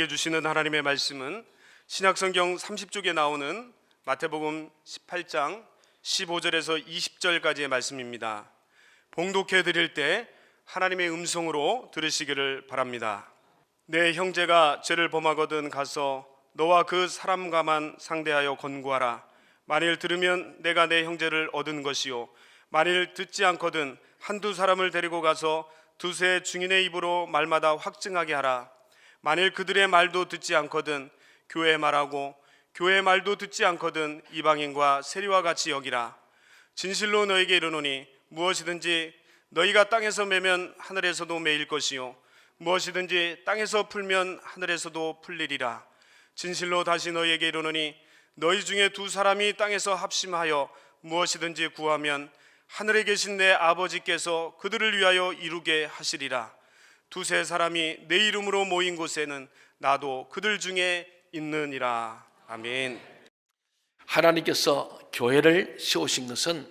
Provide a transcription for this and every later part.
주시는 하나님의 말씀은 신약성경 30쪽에 나오는 마태복음 18장 15절에서 20절까지의 말씀입니다. 봉독해 드릴 때 하나님의 음성으로 들으시기를 바랍니다. 내 형제가 죄를 범하거든 가서 너와 그 사람과만 상대하여 권고하라. 만일 들으면 내가 내 형제를 얻은 것이요, 만일 듣지 않거든 한두 사람을 데리고 가서 두세 증인의 입으로 말마다 확증하게 하라. 만일 그들의 말도 듣지 않거든 교회 말하고 교회 말도 듣지 않거든 이방인과 세리와 같이 여기라. 진실로 너에게 이르노니 무엇이든지 너희가 땅에서 매면 하늘에서도 매일 것이요, 무엇이든지 땅에서 풀면 하늘에서도 풀리리라. 진실로 다시 너희에게 이르노니 너희 중에 두 사람이 땅에서 합심하여 무엇이든지 구하면 하늘에 계신 내 아버지께서 그들을 위하여 이루게 하시리라. 두세 사람이 내 이름으로 모인 곳에는 나도 그들 중에 있느니라. 아멘. 하나님께서 교회를 세우신 것은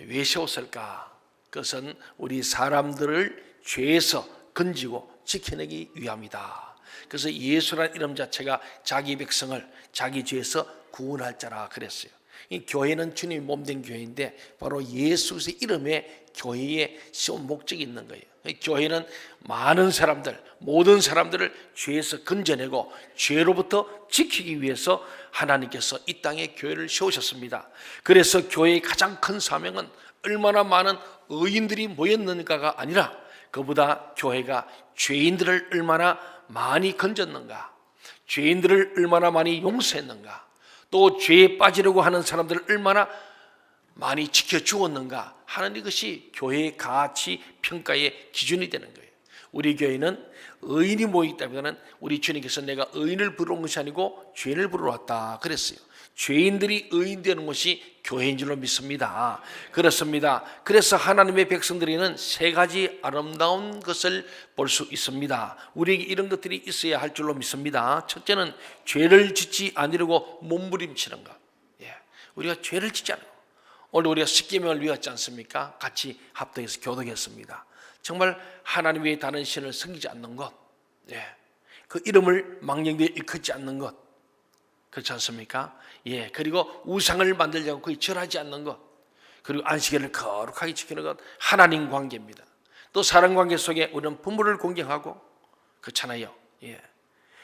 왜 세웠을까? 그것은 우리 사람들을 죄에서 건지고 지켜내기 위함이다. 그래서 예수라는 이름 자체가 자기 백성을 자기 죄에서 구원할 자라 그랬어요. 이 교회는 주님이 몸된 교회인데 바로 예수 그리스도의 이름에 교회에 세운 목적이 있는 거예요. 교회는 많은 사람들, 모든 사람들을 죄에서 건져내고 죄로부터 지키기 위해서 하나님께서 이 땅에 교회를 세우셨습니다. 그래서 교회의 가장 큰 사명은 얼마나 많은 의인들이 모였는가가 아니라 그보다 교회가 죄인들을 얼마나 많이 건졌는가, 죄인들을 얼마나 많이 용서했는가, 또 죄에 빠지려고 하는 사람들을 얼마나 많이 지켜주었는가 하는 이것이 교회의 가치 평가의 기준이 되는 거예요. 우리 교회는 의인이 모이기보다는 우리 주님께서 내가 의인을 부르는 것이 아니고 죄인을 부르러 왔다 그랬어요. 죄인들이 의인 되는 것이 교회인 줄로 믿습니다. 그렇습니다. 그래서 하나님의 백성들에게는 세 가지 아름다운 것을 볼 수 있습니다. 우리에게 이런 것들이 있어야 할 줄로 믿습니다. 첫째는 죄를 짓지 않으려고 몸부림치는 것. 우리가 죄를 짓지 않아요. 오늘 우리가 십계명을 외웠지 않습니까? 같이 합동해서 교독했습니다. 정말 하나님 외에 다른 신을 섬기지 않는 것, 그 이름을 망령되이 일컫지 않는 것, 그렇지 않습니까? 그리고 우상을 만들지 않고 거의 절하지 않는 것, 그리고 안식일을 거룩하게 지키는 것, 하나님 관계입니다. 또 사람 관계 속에 우리는 부모를 공경하고, 그렇잖아요.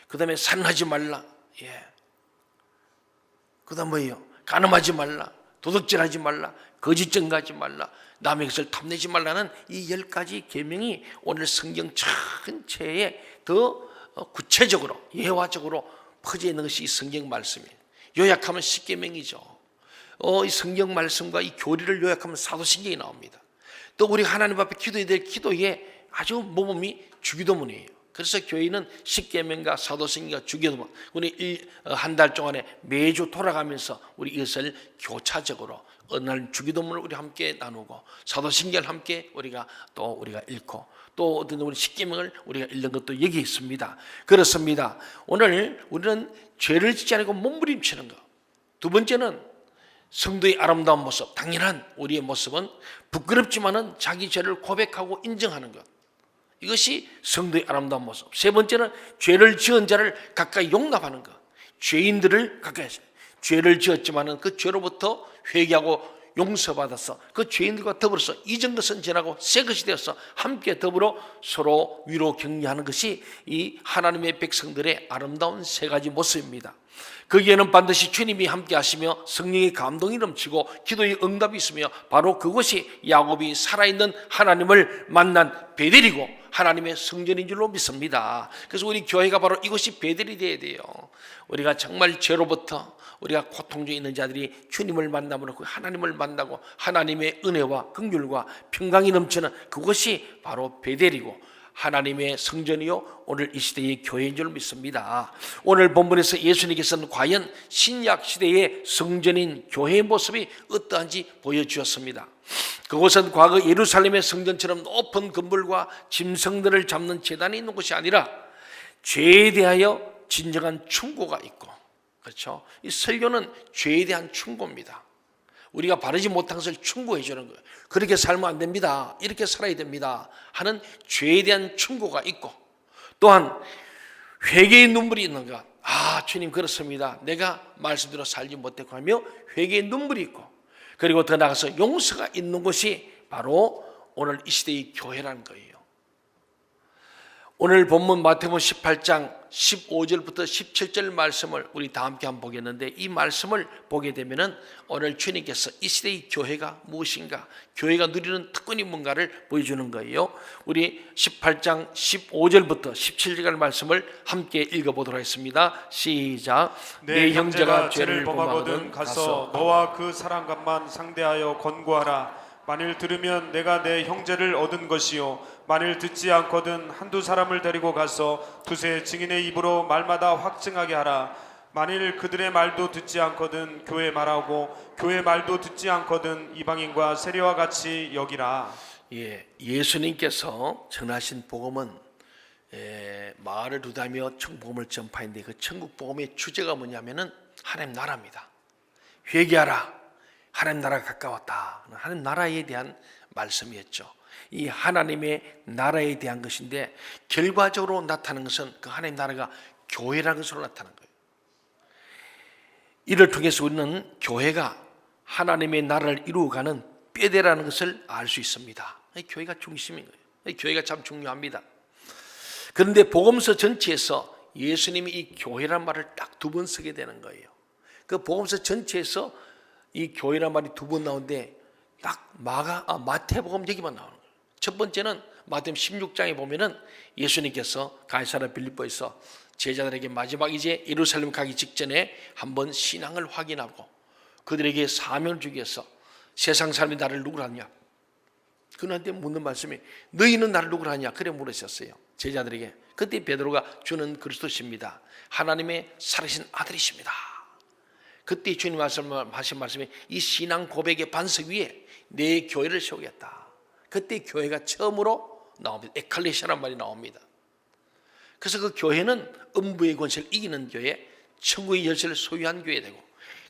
그 다음에 산하지 말라. 그 다음 뭐예요? 간음하지 말라, 도둑질하지 말라, 거짓 증거하지 말라, 남의 것을 탐내지 말라는 이 10가지 계명이 오늘 성경 전체에 더 구체적으로 예화적으로 퍼져 있는 것이 이 성경 말씀이에요. 요약하면 십계명이죠. 이 성경 말씀과 이 교리를 요약하면 사도신경이 나옵니다. 또 우리 하나님 앞에 기도해야 될 기도의 아주 모범이 주기도문이에요. 그래서 교회는 십계명과 사도신경과 주기도문, 우리 한 달 동안에 매주 돌아가면서 우리 이것을 교차적으로 어느 날 주기도문을 우리 함께 나누고 사도신경을 함께 우리가 읽고 또 어떤 우리 십계명을 우리가 읽는 것도 여기 있습니다. 그렇습니다. 오늘 우리는 죄를 짓지 않고 몸부림치는 것. 두 번째는 성도의 아름다운 모습, 당연한 우리의 모습은 부끄럽지만은 자기 죄를 고백하고 인정하는 것. 이것이 성도의 아름다운 모습. 세 번째는 죄를 지은 자를 가까이 용납하는 것. 죄인들을 가까이 하세요. 죄를 지었지만은 그 죄로부터 회개하고 용서받아서 그 죄인들과 더불어서 이전 것은 지나고 새 것이 되어서 함께 더불어 서로 위로 격려하는 것이 이 하나님의 백성들의 아름다운 세 가지 모습입니다. 거기에는 반드시 주님이 함께 하시며 성령의 감동이 넘치고 기도의 응답이 있으며 바로 그것이 야곱이 살아있는 하나님을 만난 베델이고 하나님의 성전인 줄로 믿습니다. 그래서 우리 교회가 바로 이것이 베델이 되어야 돼요. 우리가 정말 죄로부터 우리가 고통 중에 있는 자들이 주님을 만나면 하나님을 만나고 하나님의 은혜와 긍휼과 평강이 넘치는 그것이 바로 베델이고 하나님의 성전이요 오늘 이 시대의 교회인 줄 믿습니다. 오늘 본문에서 예수님께서는 과연 신약 시대의 성전인 교회의 모습이 어떠한지 보여주셨습니다. 그곳은 과거 예루살렘의 성전처럼 높은 건물과 짐승들을 잡는 제단이 있는 곳이 아니라 죄에 대하여 진정한 충고가 있고, 그렇죠? 이 설교는 죄에 대한 충고입니다. 우리가 바르지 못한 것을 충고해 주는 거예요. 그렇게 살면 안 됩니다. 이렇게 살아야 됩니다. 하는 죄에 대한 충고가 있고, 또한 회개의 눈물이 있는 것. 아, 주님 그렇습니다. 내가 말씀대로 살지 못했고 하며 회개의 눈물이 있고, 그리고 더 나아가서 용서가 있는 곳이 바로 오늘 이 시대의 교회라는 거예요. 오늘 본문 마태복음 18장 15절부터 17절 말씀을 우리 다 함께 한번 보겠는데, 이 말씀을 보게 되면은 오늘 주님께서 이 시대의 교회가 무엇인가, 교회가 누리는 특권이 뭔가를 보여주는 거예요. 우리 18장 15절부터 17절까지 말씀을 함께 읽어보도록 하겠습니다. 시작. 내 형제가 죄를 범하거든 가서 너와 그 사람과만 상대하여 권고하라. 만일 들으면 내가 내 형제를 얻은 것이요, 만일 듣지 않거든 한두 사람을 데리고 가서 두세 증인의 입으로 말마다 확증하게 하라. 만일 그들의 말도 듣지 않거든 교회 말하고, 교회 말도 듣지 않거든 이방인과 세리와 같이 여기라. 예수님께서 전하신 복음은 마을을 두다며 천국복음을 전파했는데, 그 천국 복음의 주제가 뭐냐면은 하나님 나라입니다. 회개하라. 하나님 나라가 가까웠다. 하나님 나라에 대한 말씀이었죠. 이 하나님의 나라에 대한 것인데, 결과적으로 나타나는 것은 그 하나님 나라가 교회라는 것으로 나타나는 거예요. 이를 통해서 우리는 교회가 하나님의 나라를 이루어가는 뼈대라는 것을 알 수 있습니다. 교회가 중심인 거예요. 교회가 참 중요합니다. 그런데 복음서 전체에서 예수님이 이 교회란 말을 딱 두 번 쓰게 되는 거예요. 그 복음서 전체에서 이 교회란 말이 두 번 나오는데, 딱 마태복음 얘기만 나오는 거예요. 첫 번째는 마태복음 16장에 보면은 예수님께서 가이사랴 빌립보에서 제자들에게 마지막 이제 예루살렘 가기 직전에 한번 신앙을 확인하고 그들에게 사명을 주기 위해서 세상 사람이 나를 누구라 하냐, 그들한테 묻는 말씀이 너희는 나를 누구라 하냐, 그래 물으셨어요, 제자들에게. 그때 베드로가 주는 그리스도십니다, 하나님의 살아계신 아들이십니다. 그때 주님 하신 말씀이 이 신앙 고백의 반석 위에 내 교회를 세우겠다. 그때 교회가 처음으로 나옵니다. 에클레시아란 말이 나옵니다. 그래서 그 교회는 음부의 권세를 이기는 교회, 천국의 열쇠를 소유한 교회 되고,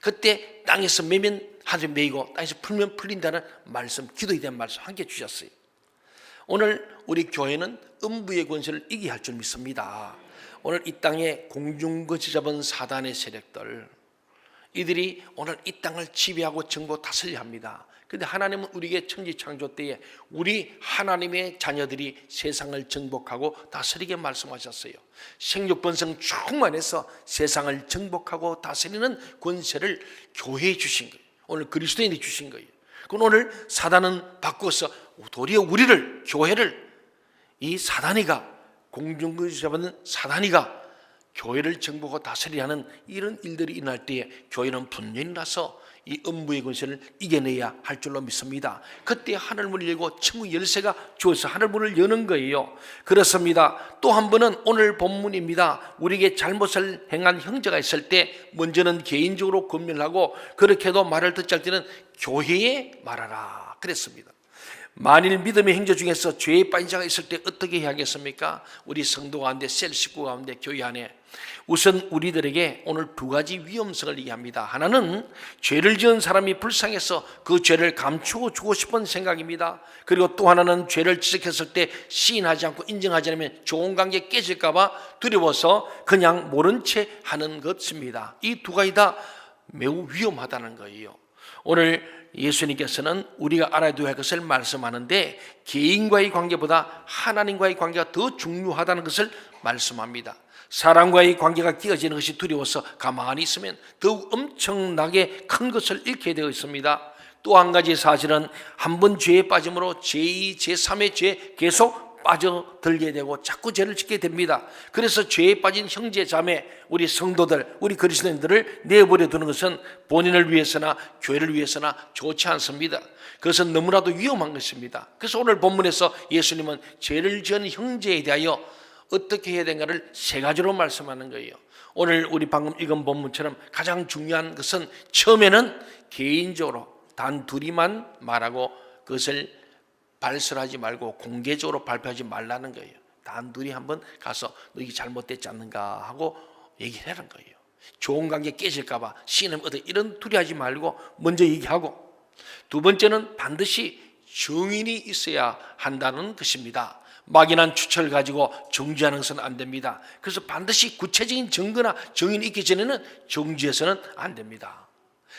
그때 땅에서 매면 하늘에 매이고 땅에서 풀면 풀린다는 말씀, 기도에 대한 말씀 함께 주셨어요. 오늘 우리 교회는 음부의 권세를 이기게 할 줄 믿습니다. 오늘 이 땅에 공중거지 잡은 사단의 세력들, 이들이 오늘 이 땅을 지배하고 정보 다스려야 합니다. 그런데 하나님은 우리에게 천지창조 때에 우리 하나님의 자녀들이 세상을 정복하고 다스리게 말씀하셨어요. 생육번성 충만해서 세상을 정복하고 다스리는 권세를 교회에 주신 거예요. 오늘 그리스도인이 주신 거예요. 그럼 오늘 사단은 바꾸어서 도리어 우리를, 교회를, 이 사단이가, 공중거지 잡은 사단이가 교회를 정복하고 다스리하는 이런 일들이 일어날 때에 교회는 분명히 나서 이 음부의 권세를 이겨내야 할 줄로 믿습니다. 그때 하늘문을 열고 천국 열쇠가 주어서 하늘문을 여는 거예요. 그렇습니다. 또 한 번은 오늘 본문입니다. 우리에게 잘못을 행한 형제가 있을 때 먼저는 개인적으로 권면하고, 그렇게도 말을 듣지 않을 때는 교회에 말하라 그랬습니다. 만일 믿음의 형제 중에서 죄에 빠진 자가 있을 때 어떻게 해야겠습니까? 우리 성도 가운데, 셀 식구 가운데, 교회 안에 우선 우리들에게 오늘 두 가지 위험성을 얘기합니다. 하나는 죄를 지은 사람이 불쌍해서 그 죄를 감추고 주고 싶은 생각입니다. 그리고 또 하나는 죄를 지적했을 때 시인하지 않고 인정하지 않으면 좋은 관계 깨질까 봐 두려워서 그냥 모른 채 하는 것입니다. 이 두 가지 다 매우 위험하다는 거예요. 오늘 예수님께서는 우리가 알아둬야 할 것을 말씀하는데, 개인과의 관계보다 하나님과의 관계가 더 중요하다는 것을 말씀합니다. 사람과의 관계가 깨어지는 것이 두려워서 가만히 있으면 더욱 엄청나게 큰 것을 잃게 되어 있습니다. 또 한 가지 사실은 한 번 죄에 빠짐으로 제2, 제3의 죄에 계속 빠져들게 되고 자꾸 죄를 짓게 됩니다. 그래서 죄에 빠진 형제 자매, 우리 성도들, 우리 그리스도인들을 내버려 두는 것은 본인을 위해서나 교회를 위해서나 좋지 않습니다. 그것은 너무나도 위험한 것입니다. 그래서 오늘 본문에서 예수님은 죄를 지은 형제에 대하여 어떻게 해야 되는가를 세 가지로 말씀하는 거예요. 오늘 우리 방금 읽은 본문처럼 가장 중요한 것은 처음에는 개인적으로 단 둘이만 말하고 그것을 발설하지 말고 공개적으로 발표하지 말라는 거예요. 단둘이 한번 가서 너 이게 잘못됐지 않는가 하고 얘기를 하는 거예요. 좋은 관계 깨질까 봐 신음 이런 두려워하지 말고 먼저 얘기하고, 두 번째는 반드시 증인이 있어야 한다는 것입니다. 막연한 추측을 가지고 정죄하는 것은 안 됩니다. 그래서 반드시 구체적인 증거나 정인이 있기 전에는 정죄해서는 안 됩니다.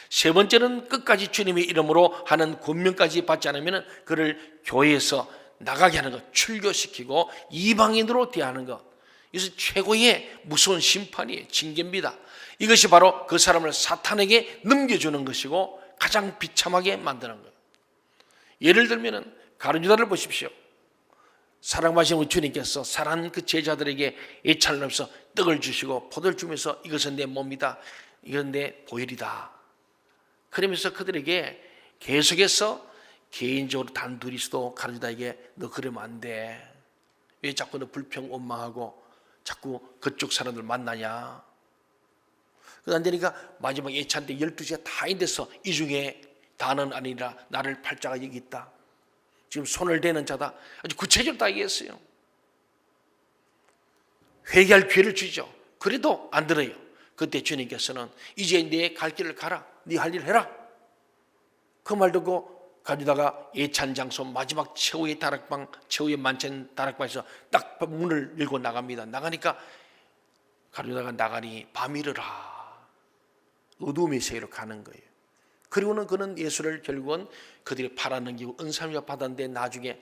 세 번째는 끝까지 주님의 이름으로 하는 권면까지 받지 않으면 그를 교회에서 나가게 하는 것, 출교시키고 이방인으로 대하는 것. 이것은 최고의 무서운 심판이에요. 징계입니다. 이것이 바로 그 사람을 사탄에게 넘겨주는 것이고 가장 비참하게 만드는 거예요. 예를 들면 가룟유다를 보십시오. 사랑하시는 우리 주님께서 사랑하는 그 제자들에게 예찬을 넘서 떡을 주시고 포도를 주면서 이것은 내 몸이다, 이건 내 보혈이다. 그러면서 그들에게 계속해서 개인적으로 단둘이서도 가룟유다에게 너 그러면 안 돼. 왜 자꾸 너 불평 원망하고 자꾸 그쪽 사람들 만나냐. 안 되니까 마지막 예찬 때 12시가 다 인데서 이 중에 다는 아니라 나를 팔자가 여기 있다. 지금 손을 대는 자다. 아주 구체적으로 다 얘기했어요. 회개할 기회를 주죠. 그래도 안 들어요. 그때 주님께서는 이제 내 갈 길을 가라. 네 할 일 해라. 그 말 듣고 가룟유다가 예찬 장소 마지막 최후의 다락방, 최후의 만찬 다락방에서 딱 문을 열고 나갑니다. 나가니까 가룟유다가 나가니 밤이르라. 어두움의 세계로 가는 거예요. 그리고는 그는 예수를 결국은 그들이 팔아넘기고 은사미와 받았는데 나중에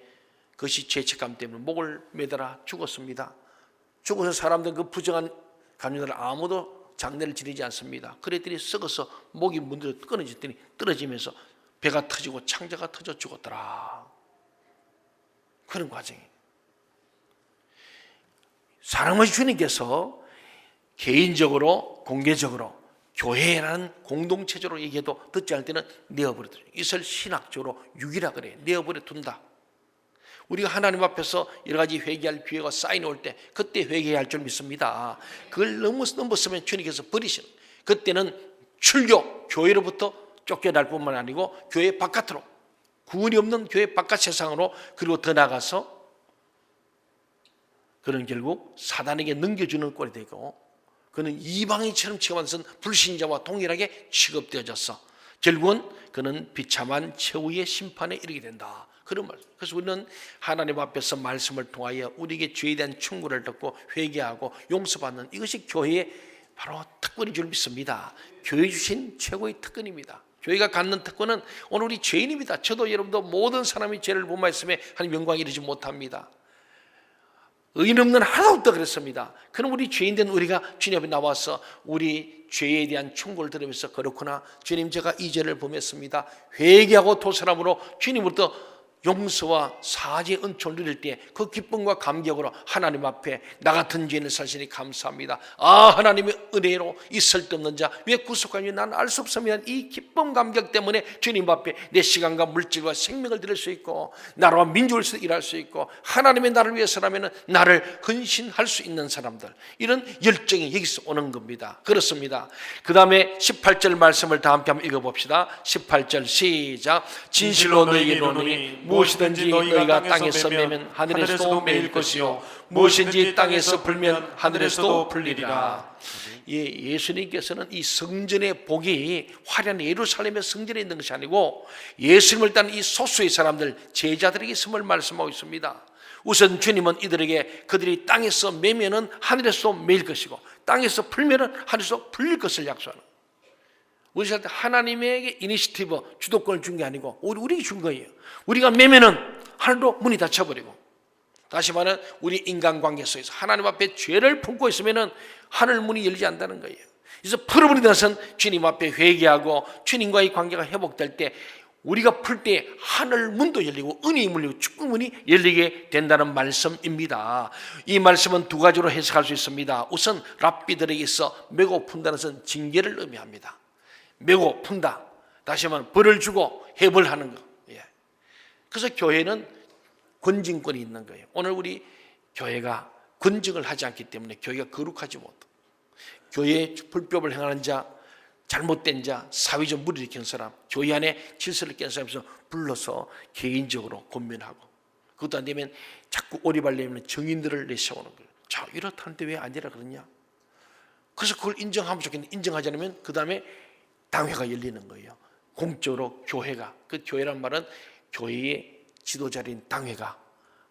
그것이 죄책감 때문에 목을 매달아 죽었습니다. 죽어서 사람들은 그 부정한 가룟유다를 아무도 장례를 지르지 않습니다. 그랬더니 썩어서 목이 문드러 끊어졌더니 떨어지면서 배가 터지고 창자가 터져 죽었더라. 그런 과정이에요. 사랑하신 주님께서 개인적으로 공개적으로 교회라는 공동체적으로 얘기해도 듣지 않을 때는 내어버려둬요. 이것을 신학적으로 유기라 그래요. 내어버려 둔다. 우리가 하나님 앞에서 여러 가지 회개할 기회가 쌓이는 올 때 그때 회개해야 할 줄 믿습니다. 그걸 넘었으면 주님께서 버리시는. 그때는 출교, 교회로부터 쫓겨날 뿐만 아니고 교회 바깥으로, 구원이 없는 교회 바깥 세상으로, 그리고 더 나가서 그는 결국 사단에게 넘겨주는 꼴이 되고 그는 이방인처럼 취급받은 불신자와 동일하게 취급되어졌어. 결국은 그는 비참한 최후의 심판에 이르게 된다. 그런 말. 그래서 우리는 하나님 앞에서 말씀을 통하여 우리에게 죄에 대한 충고를 듣고 회개하고 용서받는 이것이 교회의 바로 특권인 줄 믿습니다. 교회 주신 최고의 특권입니다. 교회가 갖는 특권은 오늘 우리 죄인입니다. 저도 여러분도 모든 사람이 죄를 범하였음에 하나님 영광에 이르지 못합니다. 의인 없는 하나도 없다 그랬습니다. 그럼 우리 죄인된 우리가 주님 앞에 나와서 우리 죄에 대한 충고를 들으면서 그렇구나 주님 제가 이 죄를 범했습니다. 회개하고 도살함으로 주님으로부터 용서와 사죄의 은총을 누릴 때 그 기쁨과 감격으로 하나님 앞에 나 같은 죄인을 사시니 감사합니다. 아 하나님의 은혜로 이 쓸데없는 자 왜 구속하니 나는 알 수 없습니다. 이 기쁨 감격 때문에 주님 앞에 내 시간과 물질과 생명을 드릴 수 있고 나라와 민족을 위해서 일할 수 있고 하나님의 나를 위해서라면 나를 헌신할 수 있는 사람들, 이런 열정이 여기서 오는 겁니다. 그렇습니다. 그 다음에 18절 말씀을 다 함께 한번 읽어봅시다. 18절 시작. 진실로 너희에게 이르노니 무엇이든지 너희가 땅에서 매면 하늘에서도 매일 것이요 무엇인지 땅에서 풀면 하늘에서도 풀리리라. 예수님께서는 이 성전의 복이 화려한 예루살렘의 성전에 있는 것이 아니고 예수님을 따르는 이 소수의 사람들 제자들에게 있음을 말씀하고 있습니다. 우선 주님은 이들에게 그들이 땅에서 매면은 하늘에서도 매일 것이고 땅에서 풀면은 하늘에서 풀릴 것을 약속하는 거예요. 우리한테 하나님에게 이니시티브 주도권을 준 게 아니고 우리에게 준 거예요. 우리가 매면은 하늘도 문이 닫혀버리고, 다시 말하면 우리 인간관계 속에서 하나님 앞에 죄를 품고 있으면은 하늘 문이 열리지 않는다는 거예요. 그래서 풀어버리고 나서는 주님 앞에 회개하고 주님과의 관계가 회복될 때 우리가 풀 때 하늘 문도 열리고 은혜의 문이 축복 문이 열리게 된다는 말씀입니다. 이 말씀은 두 가지로 해석할 수 있습니다. 우선 랍비들에게 있어 메고 푼다는 것은 징계를 의미합니다. 메고 푼다. 다시 말하면 벌을 주고 해벌하는 거. 그래서 교회는 권징권이 있는 거예요. 오늘 우리 교회가 권징을 하지 않기 때문에 교회가 거룩하지 못해. 교회에 불법을 행하는 자, 잘못된 자, 사회적 무리를 일으키는 사람, 교회 안에 질서를 깬 사람에서 불러서 개인적으로 권면하고, 그것도 안 되면 자꾸 오리발내면 정인들을 내세우는 거예요. 자, 이렇다는데 왜 아니라 그러냐? 그래서 그걸 인정하면 좋겠는데 인정하지 않으면 그 다음에 당회가 열리는 거예요. 공적으로 교회가, 그 교회란 말은 교회의 지도자인 당회가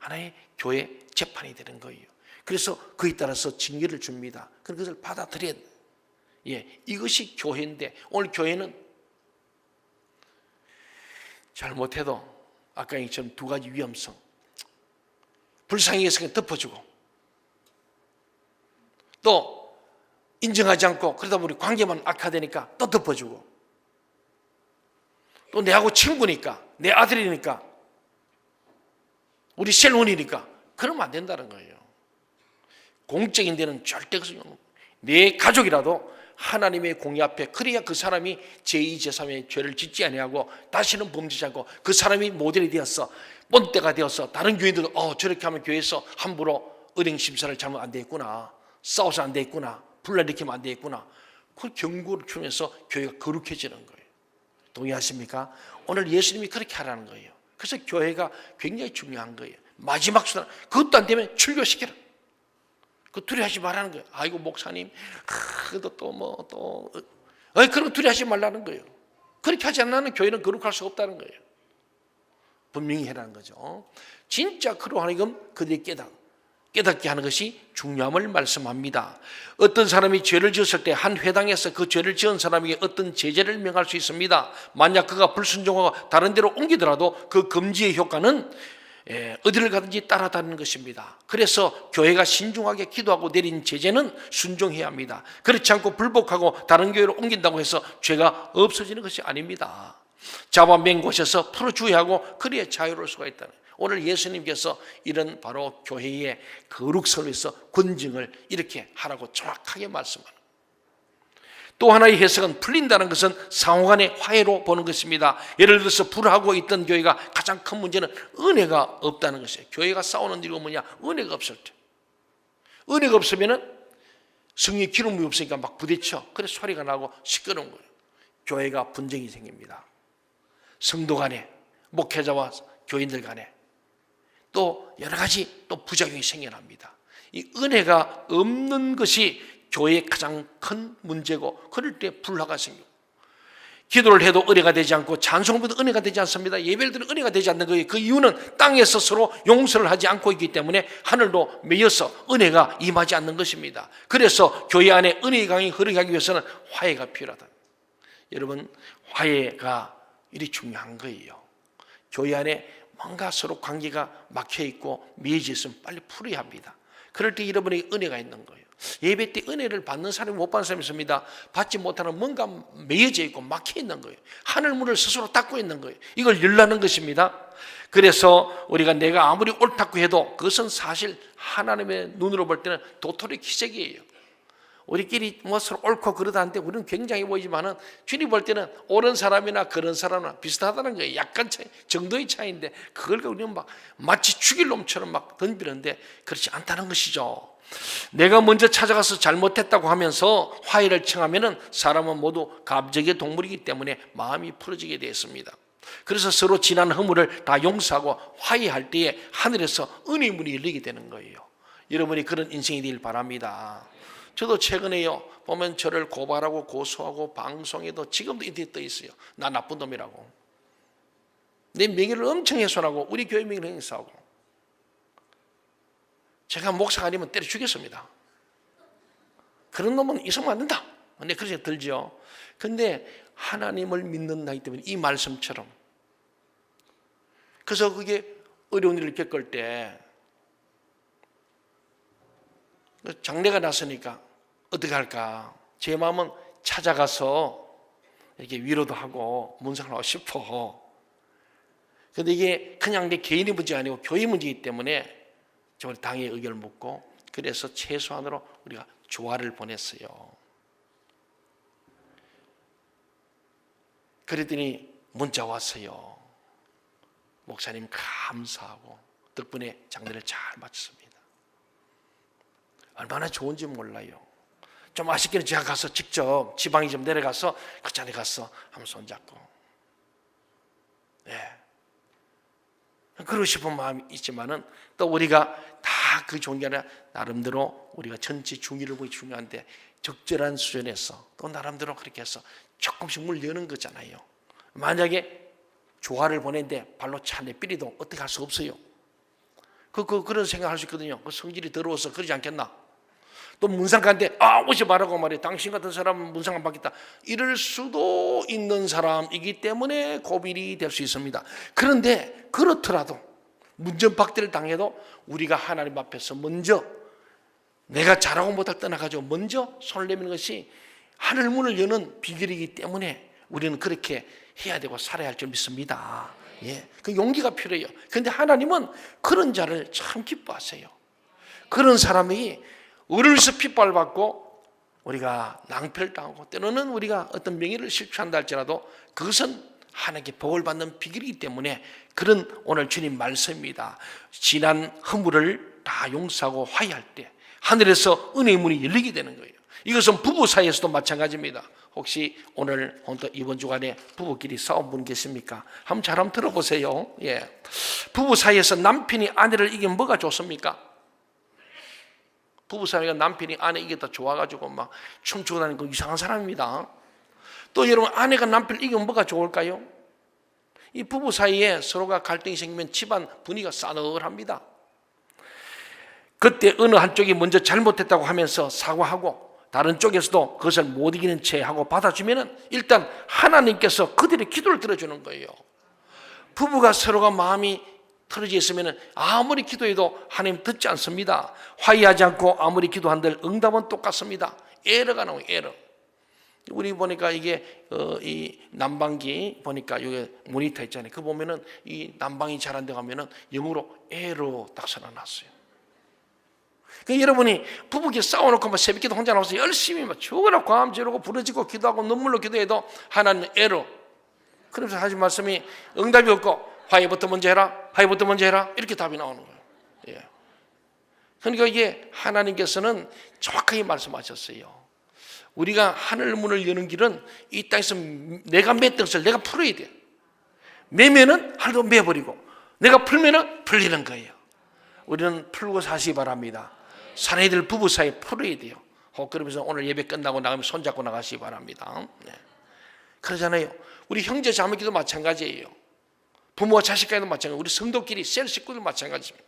하나의 교회 재판이 되는 거예요. 그래서 그에 따라서 징계를 줍니다. 그것을 받아들여야 돼요. 이것이 교회인데, 오늘 교회는 잘못해도 아까 얘기처럼 두 가지 위험성, 불쌍히 여성에 덮어주고 또 인정하지 않고, 그러다 보니 관계만 악화되니까 또 덮어주고, 또 내하고 친구니까, 내 아들이니까, 우리 셀원이니까 그러면 안 된다는 거예요. 공적인 데는 절대 내 가족이라도 하나님의 공의 앞에, 그래야 그 사람이 제2, 제3의 죄를 짓지 아니하고 다시는 범죄지 않고 그 사람이 모델이 되었어, 본때가 되어서 다른 교인들도 저렇게 하면 교회에서 함부로 은행 심사를 잘못 안 되겠구나, 싸워서 안 되겠구나, 불러일으키면 안 되겠구나, 그 경고를 주면서 교회가 거룩해지는 거예요. 동의하십니까? 오늘 예수님이 그렇게 하라는 거예요. 그래서 교회가 굉장히 중요한 거예요. 마지막 수단, 그것도 안 되면 출교시켜라. 그 두려워하지 말라는 거예요. 아이고 목사님, 그래도 그런 거 두려워하지 말라는 거예요. 그렇게 하지 않으면 교회는 거룩할 수 없다는 거예요. 분명히 해라는 거죠. 진짜 그러하니까 그들이 깨닫게 하는 것이 중요함을 말씀합니다. 어떤 사람이 죄를 지었을 때 한 회당에서 그 죄를 지은 사람에게 어떤 제재를 명할 수 있습니다. 만약 그가 불순종하고 다른 데로 옮기더라도 그 금지의 효과는 어디를 가든지 따라다니는 것입니다. 그래서 교회가 신중하게 기도하고 내린 제재는 순종해야 합니다. 그렇지 않고 불복하고 다른 교회로 옮긴다고 해서 죄가 없어지는 것이 아닙니다. 잡아맨 곳에서 풀어주어야 하고, 그래야 자유로울 수가 있다는 거예요. 오늘 예수님께서 이런 바로 교회의 거룩설에서 권징을 이렇게 하라고 정확하게 말씀하는, 또 하나의 해석은 풀린다는 것은 상호간의 화해로 보는 것입니다. 예를 들어서 불하고 있던 교회가 가장 큰 문제는 은혜가 없다는 것이에요. 교회가 싸우는 이유가 뭐냐? 은혜가 없을 때. 은혜가 없으면 성령의 기름이 없으니까 막 부딪혀. 그래서 소리가 나고 시끄러운 거예요. 교회가 분쟁이 생깁니다. 성도 간에, 목회자와 교인들 간에, 또 여러 가지 또 부작용이 생겨납니다. 이 은혜가 없는 것이 교회의 가장 큰 문제고, 그럴 때 불화가 생기고, 기도를 해도 은혜가 되지 않고 찬송부도 은혜가 되지 않습니다. 예배를 드는 은혜가 되지 않는 거예요. 그 이유는 땅에서 서로 용서를 하지 않고 있기 때문에 하늘도 매여서 은혜가 임하지 않는 것입니다. 그래서 교회 안에 은혜의 강이 흐르게 하기 위해서는 화해가 필요하다. 여러분, 화해가 이리 중요한 거예요. 교회 안에 뭔가 서로 관계가 막혀있고 미해져 있으면 빨리 풀어야 합니다. 그럴 때 여러분에게 은혜가 있는 거예요. 예배 때 은혜를 받는 사람이 못 받는 사람이 있습니다. 받지 못하는 뭔가 매여져 있고 막혀 있는 거예요. 하늘 문을 스스로 닫고 있는 거예요. 이걸 열라는 것입니다. 그래서 우리가 내가 아무리 옳다고 해도 그것은 사실 하나님의 눈으로 볼 때는 도토리 기색이에요. 우리끼리 서로 옳고 그러다는데 우리는 굉장히 보이지만은 주님 볼 때는 옳은 사람이나 그런 사람이나 비슷하다는 거예요. 약간 차이, 정도의 차이인데 그걸 우리는 막 마치 죽일 놈처럼 막 던지는데 그렇지 않다는 것이죠. 내가 먼저 찾아가서 잘못했다고 하면서 화해를 청하면은 사람은 모두 갑적의 동물이기 때문에 마음이 풀어지게 되어 있습니다. 그래서 서로 지난 허물을 다 용서하고 화해할 때에 하늘에서 은혜의 문이 열리게 되는 거예요. 여러분이 그런 인생이 되길 바랍니다. 저도 최근에요 보면 저를 고발하고 고소하고 방송에도 지금도 인터넷 떠 있어요. 나 나쁜 놈이라고, 내 명예를 엄청 훼손하고 우리 교회 명예를 행사하고, 제가 목사가 아니면 때려 죽였습니다. 그런 놈은 있으면 안 된다. 근데 그렇게 들죠. 근데 하나님을 믿는 나이기 때문에 이 말씀처럼, 그래서 그게 어려운 일을 겪을 때 장례가 났으니까 어떻게 할까? 제 마음은 찾아가서 이렇게 위로도 하고 문상을 하고 싶어. 근데 이게 그냥 내 개인의 문제가 아니고 교회 문제이기 때문에 우리 당의 의견을 묻고, 그래서 최소한으로 우리가 조화를 보냈어요. 그랬더니 문자 왔어요. 목사님 감사하고 덕분에 장례를 잘 마쳤습니다. 얼마나 좋은지 몰라요. 좀 아쉽게는 제가 가서 직접 지방에 좀 내려가서 그 자리에 가서 한번 손잡고, 그러고 싶은 마음이 있지만은 또 우리가 다 그 좋은 게 아니라 나름대로 우리가 전체 중의를 보기 중요한데 적절한 수준에서 또 나름대로 그렇게 해서 조금씩 물 여는 거잖아요. 만약에 조화를 보냈는데 발로 차내 삐리도 어떻게 할 수 없어요. 그런 생각할 수 있거든요. 그 성질이 더러워서 그러지 않겠나? 또 문상 가는데 오지 말라고 말해. 당신 같은 사람은 문상 안 받겠다. 이럴 수도 있는 사람이기 때문에 고민이 될 수 있습니다. 그런데 그렇더라도 문전박대를 당해도 우리가 하나님 앞에서 먼저 내가 잘하고 못할 떠나가지고 먼저 손을 내미는 것이 하늘 문을 여는 비결이기 때문에 우리는 그렇게 해야 되고 살아야 할 줄 믿습니다. 예, 그 용기가 필요해요. 그런데 하나님은 그런 자를 참 기뻐하세요. 그런 사람이 어려서 핏발받고 우리가 낭패를 당하고 때로는 우리가 어떤 명예를 실추한다 할지라도 그것은 하나님께 복을 받는 비결이기 때문에 그런 오늘 주님 말씀입니다. 지난 허물을 다 용서하고 화해할 때 하늘에서 은혜의 문이 열리게 되는 거예요. 이것은 부부 사이에서도 마찬가지입니다. 혹시 오늘 이번 주간에 부부끼리 싸운 분 계십니까? 한번 잘 한번 들어보세요. 예. 부부 사이에서 남편이 아내를 이기면 뭐가 좋습니까? 부부 사이가 남편이 아내 이겼다 좋아가지고 막 춤추고 다니는 그 이상한 사람입니다. 또 여러분 아내가 남편을 이기면 뭐가 좋을까요? 이 부부 사이에 서로가 갈등이 생기면 집안 분위기가 싸늘합니다. 그때 어느 한쪽이 먼저 잘못했다고 하면서 사과하고 다른 쪽에서도 그것을 못 이기는 채 하고 받아주면은 일단 하나님께서 그들의 기도를 들어주는 거예요. 부부가 서로가 마음이 틀어져 있으면 아무리 기도해도 하나님 듣지 않습니다. 화해하지 않고 아무리 기도한들 응답은 똑같습니다. 에러가 나와요. 에러. 우리 보니까 이게 이 난방기 보니까 이게 모니터 있잖아요. 그 보면은 이 난방이 잘 안 돼가면은 영어로 에러 딱 써놨어요. 그 여러분이 부부끼리 싸워놓고 막 새벽기도 혼자 나와서 열심히 막 죽으라 과음 지르고 부르짖고 기도하고 눈물로 기도해도 하나님은 에러. 그래서 하신 말씀이 응답이 없고 화해부터 먼저 해라, 화해부터 먼저 해라 이렇게 답이 나오는 거예요. 예. 그러니까 이게 하나님께서는 정확하게 말씀하셨어요. 우리가 하늘 문을 여는 길은 이 땅에서 내가 맸던 것을 내가 풀어야 돼. 매면은 하늘도 매버리고 내가 풀면은 풀리는 거예요. 우리는 풀고 사시기 바랍니다. 사내들 부부 사이 풀어야 돼요. 그러면서 오늘 예배 끝나고 나가면 손잡고 나가시기 바랍니다. 네. 그러잖아요. 우리 형제 자매끼도 마찬가지예요. 부모와 자식과도 마찬가지예요. 우리 성도끼리 셀 식구들 마찬가지입니다.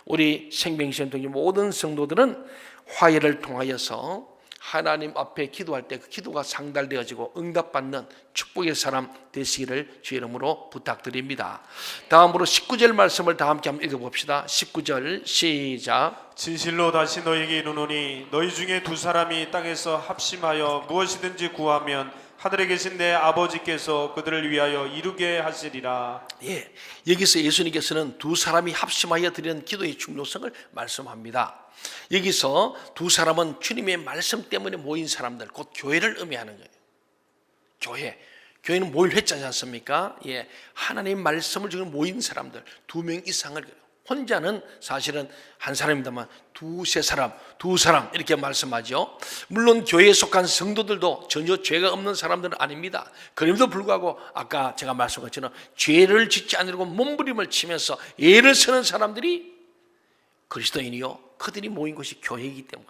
우리 생명시험통의 모든 성도들은 화해를 통하여서 하나님 앞에 기도할 때 그 기도가 상달되어지고 응답받는 축복의 사람 되시기를 주의 이름으로 부탁드립니다. 다음으로 19절 말씀을 다 함께 한번 읽어봅시다. 19절 시작. 진실로 다시 너에게 이르노니 너희 중에 두 사람이 땅에서 합심하여 무엇이든지 구하면 하늘에 계신 내 아버지께서 그들을 위하여 이루게 하시리라. 예, 여기서 예수님께서는 두 사람이 합심하여 드리는 기도의 중요성을 말씀합니다. 여기서 두 사람은 주님의 말씀 때문에 모인 사람들, 곧 교회를 의미하는 거예요. 교회는 모일 회자지 않습니까? 예, 하나님의 말씀을 지금 모인 사람들 2명 이상을, 혼자는 사실은 한 사람입니다만 두세 사람, 두 사람 이렇게 말씀하죠. 물론 교회에 속한 성도들도 전혀 죄가 없는 사람들은 아닙니다. 그럼에도 불구하고 아까 제가 말씀한 것처럼 죄를 짓지 않으려고 몸부림을 치면서 예를 서는 사람들이 그리스도인이요, 그들이 모인 것이 교회이기 때문에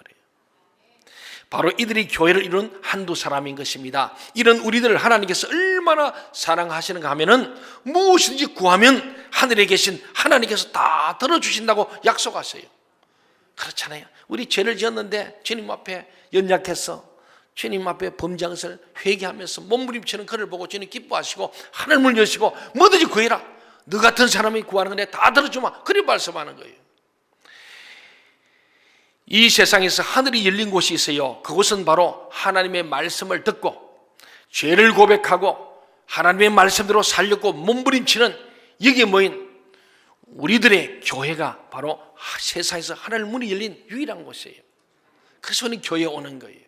바로 이들이 교회를 이룬 한두 사람인 것입니다. 이런 우리들을 하나님께서 얼마나 사랑하시는가 하면은 무엇이든지 구하면 하늘에 계신 하나님께서 다 들어주신다고 약속하세요. 그렇잖아요. 우리 죄를 지었는데 주님 앞에 연약해서 주님 앞에 범죄한 것을 회개하면서 몸부림치는 그를 보고 주님 기뻐하시고 하늘문을 여시고 뭐든지 구해라. 너 같은 사람이 구하는 건데 다 들어주마. 그리 말씀하는 거예요. 이 세상에서 하늘이 열린 곳이 있어요. 그곳은 바로 하나님의 말씀을 듣고 죄를 고백하고 하나님의 말씀대로 살려고 몸부림치는 여기에 모인 우리들의 교회가 바로 세상에서 하늘 문이 열린 유일한 곳이에요. 그래서 우리는 교회에 오는 거예요.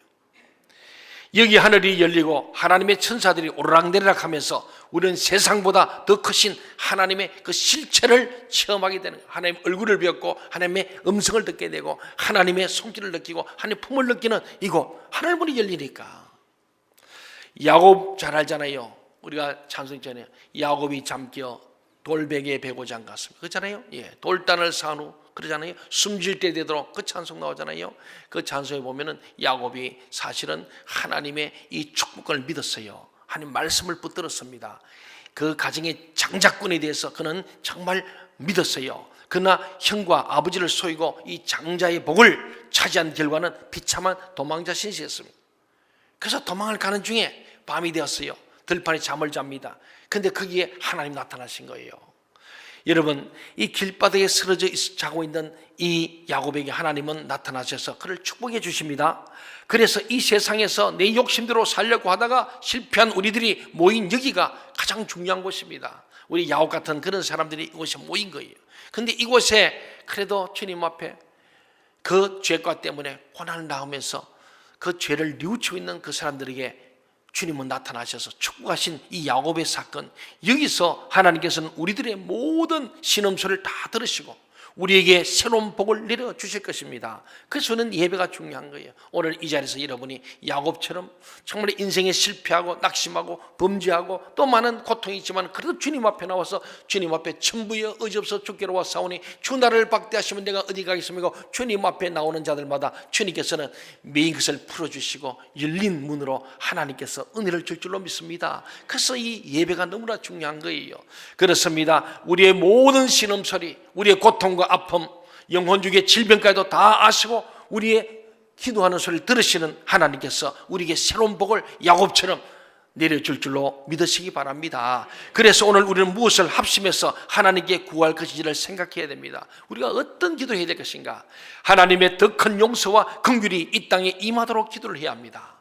여기 하늘이 열리고 하나님의 천사들이 오르락내리락 하면서 우리는 세상보다 더 크신 하나님의 그 실체를 체험하게 되는 거예요. 하나님의 얼굴을 배웠고 하나님의 음성을 듣게 되고 하나님의 손길을 느끼고 하나님의 품을 느끼는 이곳 하늘문이 열리니까. 야곱 잘 알잖아요. 우리가 찬송했잖아요. 야곱이 잠겨 돌베개에 베고 잠갔습니다. 그렇잖아요. 예, 돌단을 쌓은 후 그러잖아요. 숨질 때 되도록 그 찬송 나오잖아요. 그 찬송에 보면은 야곱이 사실은 하나님의 이 축복을 믿었어요. 하나님 말씀을 붙들었습니다. 그 가정의 장자꾼에 대해서 그는 정말 믿었어요. 그러나 형과 아버지를 속이고 이 장자의 복을 차지한 결과는 비참한 도망자 신세였습니다. 그래서 도망을 가는 중에 밤이 되었어요. 들판에 잠을 잡니다. 근데 거기에 하나님 나타나신 거예요. 여러분, 이 길바닥에 쓰러져 자고 있는 이 야곱에게 하나님은 나타나셔서 그를 축복해 주십니다. 그래서 이 세상에서 내 욕심대로 살려고 하다가 실패한 우리들이 모인 여기가 가장 중요한 곳입니다. 우리 야곱 같은 그런 사람들이 이곳에 모인 거예요. 근데 이곳에 그래도 주님 앞에 그 죄과 때문에 고난을 당하면서 그 죄를 뉘우치고 있는 그 사람들에게 주님은 나타나셔서 축복하신 이 야곱의 사건, 여기서 하나님께서는 우리들의 모든 신음소리를 다 들으시고 우리에게 새로운 복을 내려주실 것입니다. 그래서 저는 예배가 중요한 거예요. 오늘 이 자리에서 여러분이 야곱처럼 정말 인생에 실패하고 낙심하고 범죄하고 또 많은 고통이 있지만 그래도 주님 앞에 나와서 주님 앞에 천부여 의지없어 죽기로 왔사오니 주 나를 박대하시면 내가 어디 가겠습니까? 주님 앞에 나오는 자들마다 주님께서는 매인 것을 풀어주시고 열린 문으로 하나님께서 은혜를 줄 줄로 믿습니다. 그래서 이 예배가 너무나 중요한 거예요. 그렇습니다. 우리의 모든 신음소리, 우리의 고통과 아픔, 영혼 중의 질병까지도 다 아시고 우리의 기도하는 소리를 들으시는 하나님께서 우리에게 새로운 복을 야곱처럼 내려줄 줄로 믿으시기 바랍니다. 그래서 오늘 우리는 무엇을 합심해서 하나님께 구할 것인지를 생각해야 됩니다. 우리가 어떤 기도를 해야 될 것인가? 하나님의 더 큰 용서와 긍휼이 이 땅에 임하도록 기도를 해야 합니다.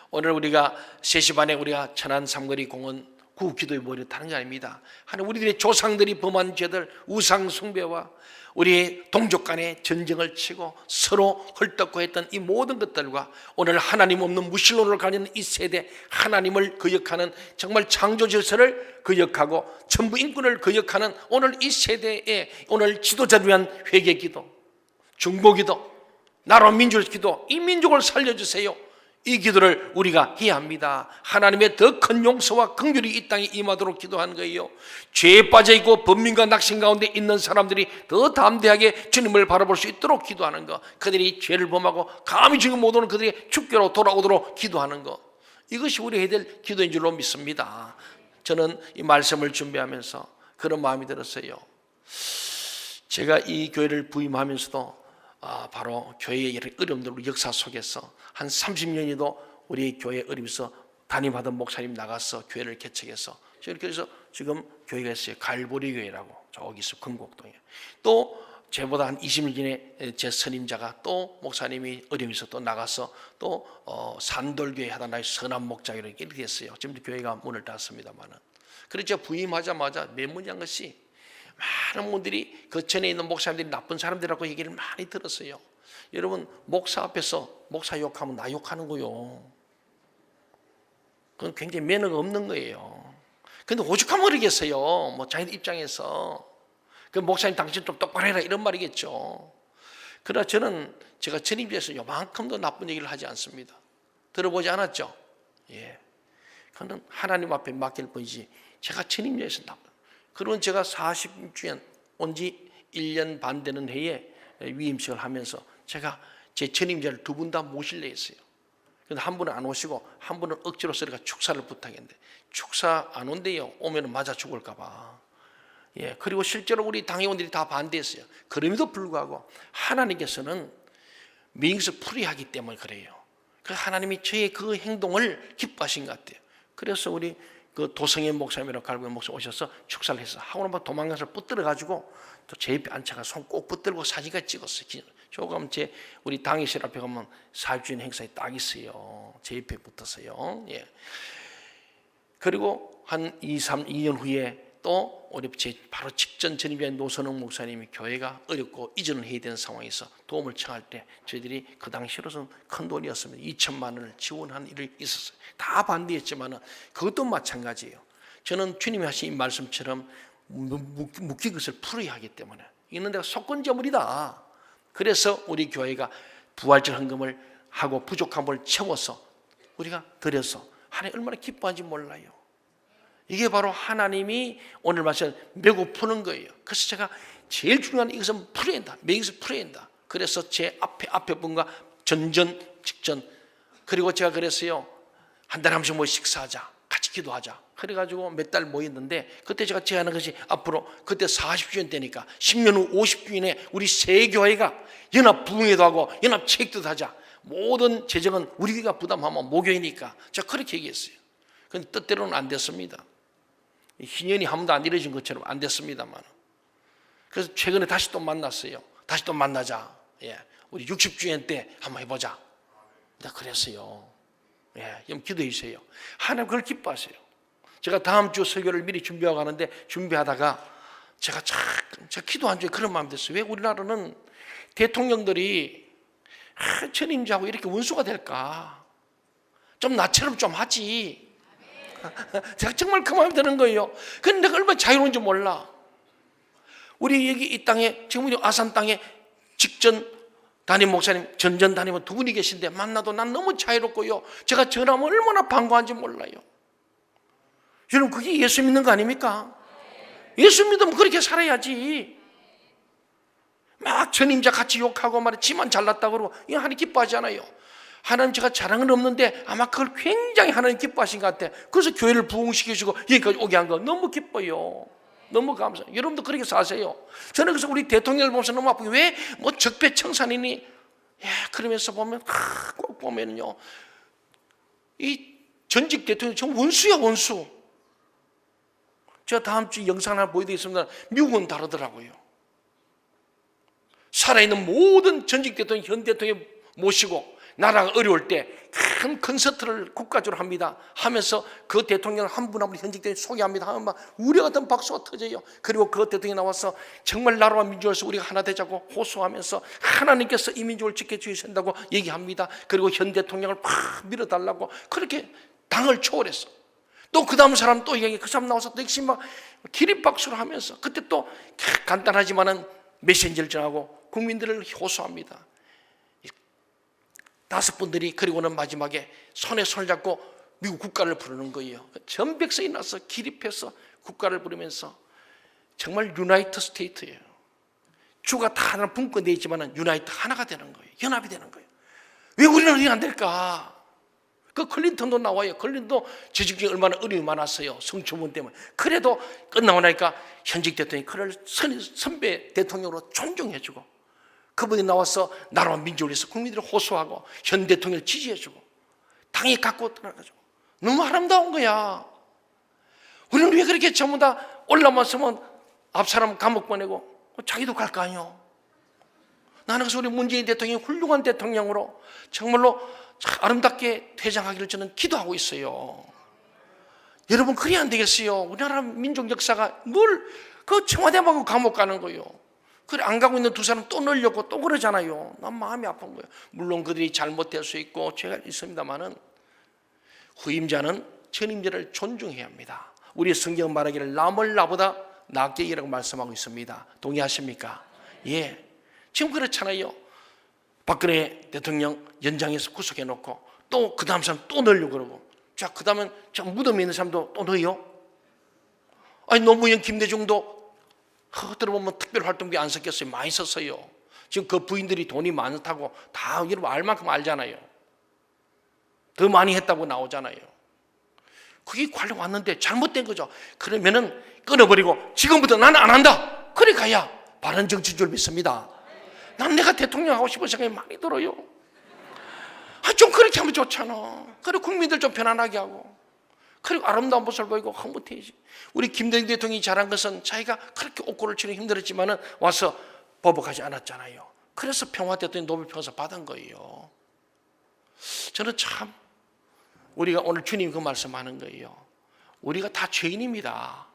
오늘 우리가 3시 반에 우리가 천안 삼거리 공원 구기도에 모였다는 게 아닙니다. 하나님, 우리들의 조상들이 범한 죄들, 우상 숭배와 우리 동족 간의 전쟁을 치고 서로 헐떡고 했던 이 모든 것들과 오늘 하나님 없는 무신론을 가진 이 세대, 하나님을 거역하는 정말 창조 질서를 거역하고 천부 인권을 거역하는 오늘 이 세대에 오늘 지도자를 위한 회개기도, 중보기도, 나라 민주를 기도, 이 민족을 살려주세요. 이 기도를 우리가 해야 합니다. 하나님의 더 큰 용서와 긍휼이 이 땅에 임하도록 기도하는 거예요. 죄에 빠져있고 범민과 낙심 가운데 있는 사람들이 더 담대하게 주님을 바라볼 수 있도록 기도하는 것, 그들이 죄를 범하고 감히 죽음 못 오는 그들이 죽게로 돌아오도록 기도하는 것, 이것이 우리 해야 될 기도인 줄로 믿습니다. 저는 이 말씀을 준비하면서 그런 마음이 들었어요. 제가 이 교회를 부임하면서도 바로 교회의 어려움들 역사 속에서 한 30년이도 우리 교회 어림에서 담임하던 목사님 나가서 교회를 개척해서 그래서 지금 교회가 있어요. 갈보리 교회라고 저기 있어 금곡동에. 또 저보다 한 20년 전에 제 선임자가 또 목사님이 어림에서 또 나가서 또 산돌교회 하다 나의 선한 목자 이렇게 됐어요. 지금 교회가 문을 닫았습니다만은. 그래서 부임하자마자 맹문한 것이 많은 분들이 그 전에 있는 목사님들이 나쁜 사람들이라고 얘기를 많이 들었어요. 여러분, 목사 앞에서 목사 욕하면 나 욕하는 거요. 그건 굉장히 매너가 없는 거예요. 근데 오죽하면 모르겠어요. 뭐 자기들 입장에서 그 목사님 당신 좀 똑바로 해라 이런 말이겠죠. 그러나 저는 제가 전임자에서 요만큼도 나쁜 얘기를 하지 않습니다. 들어보지 않았죠? 예. 그건 하나님 앞에 맡길 뿐이지 제가 전임자에서 나쁜. 그러면 제가 40주년 온 지 1년 반 되는 해에 위임식을 하면서 제가 제 전임자를 2분 다 모실래 했어요. 근데 한 분은 안 오시고 한 분은 억지로 서리가 축사를 부탁했는데 축사 안 온대요. 오면 맞아 죽을까 봐. 예, 그리고 실제로 우리 당회원들이 다 반대했어요. 그럼에도 불구하고 하나님께서는 미행서 풀이하기 때문에 그래요. 그 하나님이 저의 그 행동을 기뻐하신 것 같아요. 그래서 우리 그 도성현 목사님이라고 갈고 목사 오셔서 축사를 해서 하고 나면 도망가서 붙들어 가지고 또 제 옆에 앉혀가 손 꼭 붙들고 사진까지 찍었어요. 조금 제 우리 당회실 앞에 가면 40주년 행사에 딱 있어요. 제 옆에 붙었어요. 예. 그리고 한 2년 후에 또 우리 제 바로 직전 전임자인 노선웅 목사님이 교회가 어렵고 이전을 해야 되는 상황에서 도움을 청할 때 저희들이 그 당시로서는 큰 돈이었습니다. 2천만 원을 지원한 일이 있었어요. 다 반대했지만 그것도 마찬가지예요. 저는 주님이 하신 이 말씀처럼 묶인 것을 풀어야 하기 때문에 이는 내가 속건제물이다. 그래서 우리 교회가 부활절 헌금을 하고 부족한 걸 채워서 우리가 드려서 하나님 얼마나 기뻐하는지 몰라요. 이게 바로 하나님이 오늘 말씀 메고 푸는 거예요. 그래서 제가 제일 중요한 이것은 풀어야 한다. 매기서 풀어야 한다. 그래서 제 앞에 분과 전전 직전 그리고 제가 그랬어요. 한 달에 한 번씩 뭐 식사하자. 같이 같이 기도하자. 그래가지고 몇 달 모였는데 그때 제가 제안한 것이 앞으로 그때 40주년 되니까 10년 후 50주년에 우리 세 교회가 연합 부흥회도 하고 연합 체육도 하자. 모든 재정은 우리가 부담하면 모교이니까 제가 그렇게 얘기했어요. 근데 뜻대로는 안 됐습니다. 희년이 한 번도 안 이루어진 것처럼 안 됐습니다만. 그래서 최근에 다시 또 만났어요. 다시 또 만나자. 예, 우리 60주년 때 한번 해보자. 내가 그랬어요. 예, 좀 기도해 주세요. 하나님 그걸 기뻐하세요. 제가 다음 주 설교를 미리 준비하고 가는데 준비하다가 제가 기도한 중에 그런 마음이 들었어요. 왜 우리나라는 대통령들이 전임자하고 이렇게 원수가 될까? 좀 나처럼 좀 하지. 제가 정말 그 마음이 드는 거예요. 근데 내가 얼마나 자유로운지 몰라. 우리 여기 이 땅에 지금 우리 아산 땅에 직전 담임 목사님, 전전 담임은 두 분이 계신데 만나도 난 너무 자유롭고요. 제가 전하면 얼마나 반가운지 몰라요. 여러분 그게 예수 믿는 거 아닙니까? 예수 믿으면 그렇게 살아야지. 막 전임자 같이 욕하고 말해 지만 잘났다고 그러고 이거 하나님 기뻐하지 않아요. 하나님 제가 자랑은 없는데 아마 그걸 굉장히 하나님 기뻐하신 것 같아. 그래서 교회를 부흥시켜주고 여기까지 오게 한 거 너무 기뻐요. 너무 감사해요. 여러분도 그렇게 사세요. 저는 그래서 우리 대통령을 보면서 너무 아프게 왜 뭐 적폐청산이니 그러면서 보면 꼭 보면요 이 전직 대통령이 정 원수야 원수. 제가 다음 주 영상 하나 보여드리겠습니다. 미국은 다르더라고요. 살아있는 모든 전직 대통령, 현 대통령 모시고 나라가 어려울 때 큰 콘서트를 국가적으로 합니다. 하면서 그 대통령을 한 분 한 분 현직 대통령 소개합니다. 하면 막 우려 같은 박수가 터져요. 그리고 그 대통령이 나와서 정말 나라와 민족에서 우리가 하나 되자고 호소하면서 하나님께서 이 민족을 지켜주신다고 얘기합니다. 그리고 현 대통령을 팍 밀어달라고 그렇게 당을 초월했어. 또 그 다음 사람 또 얘기 그 사람 나와서 역시 막 기립박수를 하면서 그때 또 간단하지만은 메신저를 전하고 국민들을 호소합니다. 다섯 분들이 그리고는 마지막에 손에 손을 잡고 미국 국가를 부르는 거예요. 전 백성이 나서 기립해서 국가를 부르면서 정말 유나이트 스테이트예요. 주가 다 하나 분권되어 있지만 유나이트 하나가 되는 거예요. 연합이 되는 거예요. 왜 우리는 이게 안 될까? 그 클린턴도 나와요. 클린턴도 재직이 얼마나 어려움이 많았어요. 성추문 때문에. 그래도 끝나고 나니까 현직 대통령이 그를 선배 대통령으로 존중해주고 그분이 나와서 나라와 민족을 위해서 국민들을 호소하고 현 대통령을 지지해주고 당이 갖고 떠나가지고 너무 아름다운 거야. 우리는 왜 그렇게 전부 다 올라왔으면 앞사람 감옥 보내고 자기도 갈 거 아니요. 나는 그래서 우리 문재인 대통령이 훌륭한 대통령으로 정말로 아름답게 퇴장하기를 저는 기도하고 있어요. 여러분 그래야 안 되겠어요. 우리나라 민족 역사가 늘 그 청와대만 감옥 가는 거예요. 그래 안 가고 있는 두 사람 또 넣으려고 또 그러잖아요. 난 마음이 아픈 거예요. 물론 그들이 잘못될 수 있고 죄가 있습니다만은 후임자는 전임자를 존중해야 합니다. 우리 성경 말하기를 남을 나보다 낫게 일하고 말씀하고 있습니다. 동의하십니까? 예. 지금 그렇잖아요. 박근혜 대통령 연장해서 구속해 놓고 또 그 다음 사람 또 넣으려고 그러고 자 그 다음은 무덤에 있는 사람도 또 넣어요? 아니 노무현 김대중도 들어보면 특별활동비 안 섞였어요. 많이 썼어요. 지금 그 부인들이 돈이 많다고 다 여러분 알 만큼 알잖아요. 더 많이 했다고 나오잖아요. 그게 관련 왔는데 잘못된 거죠. 그러면은 끊어버리고 지금부터 나는 안 한다. 그래 가야 바른 정치인 줄 믿습니다. 난 내가 대통령 하고 싶은 생각이 많이 들어요. 좀 그렇게 하면 좋잖아. 그리고 국민들 좀 편안하게 하고 그리고 아름다운 모습을 보이고 흐뭇해야지. 우리 김대중 대통령이 잘한 것은 자기가 그렇게 옥고를 치는 힘들었지만은 와서 보복하지 않았잖아요. 그래서 평화 대통령 노벨 평화상 받은 거예요. 저는 참 우리가 오늘 주님 그 말씀하는 거예요. 우리가 다 죄인입니다.